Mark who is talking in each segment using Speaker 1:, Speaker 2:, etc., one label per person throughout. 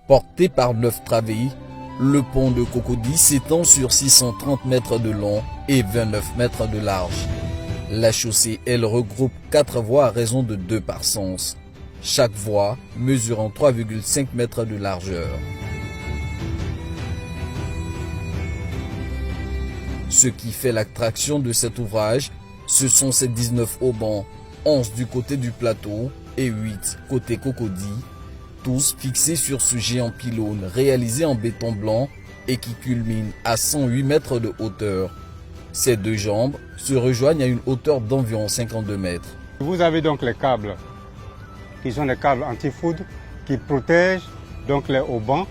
Speaker 1: Porté par 9 travées, le pont de Cocody s'étend sur 630 mètres de long et 29 mètres de large. La chaussée, elle, regroupe 4 voies à raison de 2 par sens, chaque voie mesurant 3,5 mètres de largeur. Ce qui fait l'attraction de cet ouvrage, ce sont ces 19 haubans, 11 du côté du plateau et 8 côté Cocody, tous fixés sur ce géant pylône réalisé en béton blanc et qui culmine à 108 mètres de hauteur. Ces deux jambes se rejoignent à une hauteur d'environ 52 mètres.
Speaker 2: Vous avez donc les câbles, qui sont des câbles anti-foudre, qui protègent donc les haubans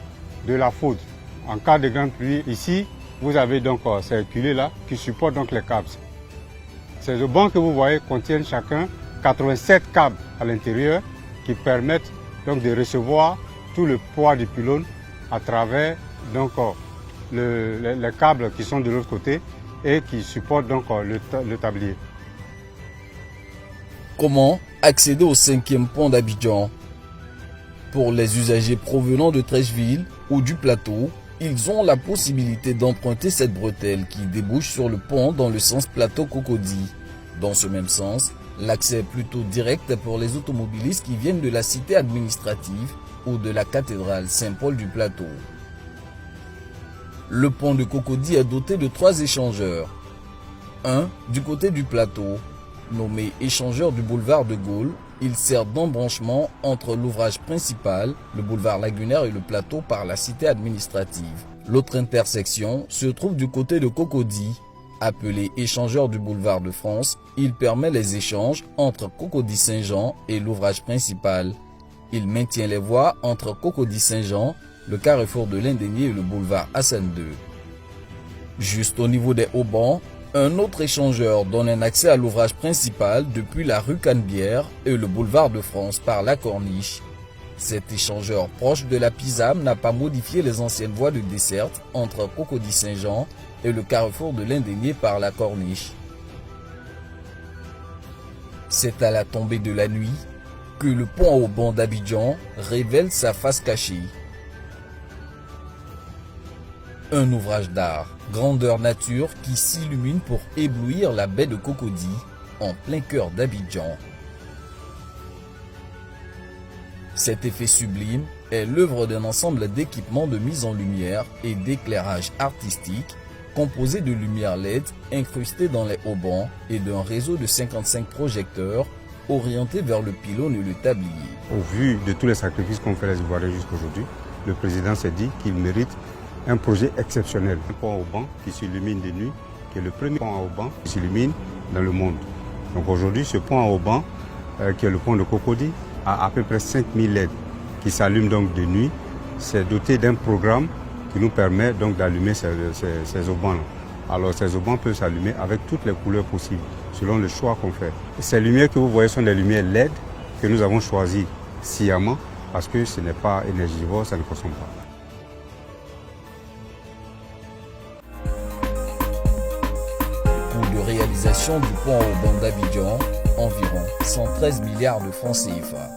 Speaker 2: de la foudre. En cas de grande pluie, ici, vous avez donc ces culées-là qui supportent donc les câbles. Ces haubans que vous voyez contiennent chacun 87 câbles à l'intérieur qui permettent donc de recevoir tout le poids du pylône à travers donc les câbles qui sont de l'autre côté et qui supportent donc le tablier.
Speaker 1: Comment accéder au 5e pont d'Abidjan? Pour les usagers provenant de Treichville ou du plateau, ils ont la possibilité d'emprunter cette bretelle qui débouche sur le pont dans le sens plateau-Cocody. Dans ce même sens, l'accès est plutôt direct pour les automobilistes qui viennent de la cité administrative ou de la cathédrale Saint-Paul du Plateau. Le pont de Cocody est doté de 3 échangeurs. Un du côté du plateau, nommé échangeur du boulevard de Gaulle, il sert d'embranchement entre l'ouvrage principal, le boulevard lagunaire et le plateau par la cité administrative. L'autre intersection se trouve du côté de Cocody. Appelé échangeur du boulevard de France, il permet les échanges entre Cocody-Saint-Jean et l'ouvrage principal. Il maintient les voies entre Cocody-Saint-Jean, le carrefour de l'Indénié et le boulevard Hassan II. Juste au niveau des haubans, un autre échangeur donne un accès à l'ouvrage principal depuis la rue Canebière et le boulevard de France par la Corniche. Cet échangeur proche de la Pisame n'a pas modifié les anciennes voies de desserte entre Cocody-Saint-Jean et le carrefour de l'Indénié par la Corniche. C'est à la tombée de la nuit que le pont à haubans d'Abidjan révèle sa face cachée. Un ouvrage d'art, grandeur nature qui s'illumine pour éblouir la baie de Cocody en plein cœur d'Abidjan. Cet effet sublime est l'œuvre d'un ensemble d'équipements de mise en lumière et d'éclairage artistique composé de lumières LED incrustées dans les haubans et d'un réseau de 55 projecteurs orientés vers le pylône et le tablier.
Speaker 2: Au vu de tous les sacrifices qu'ont fait les Ivoiriens jusqu'aujourd'hui, le président s'est dit qu'il mérite un projet exceptionnel. Un pont à haubans qui s'illumine de nuit, qui est le premier pont à haubans qui s'illumine dans le monde. Donc aujourd'hui, ce pont à haubans, qui est le pont de Cocody, a à peu près 5000 LED qui s'allument donc de nuit. C'est doté d'un programme qui nous permet donc d'allumer ces haubans-là. Alors ces haubans peuvent s'allumer avec toutes les couleurs possibles, selon le choix qu'on fait. Ces lumières que vous voyez sont des lumières LED que nous avons choisies sciemment parce que ce n'est pas énergivore, ça ne consomme pas.
Speaker 1: De réalisation du pont à haubans d'Abidjan, environ 113 milliards de francs CFA.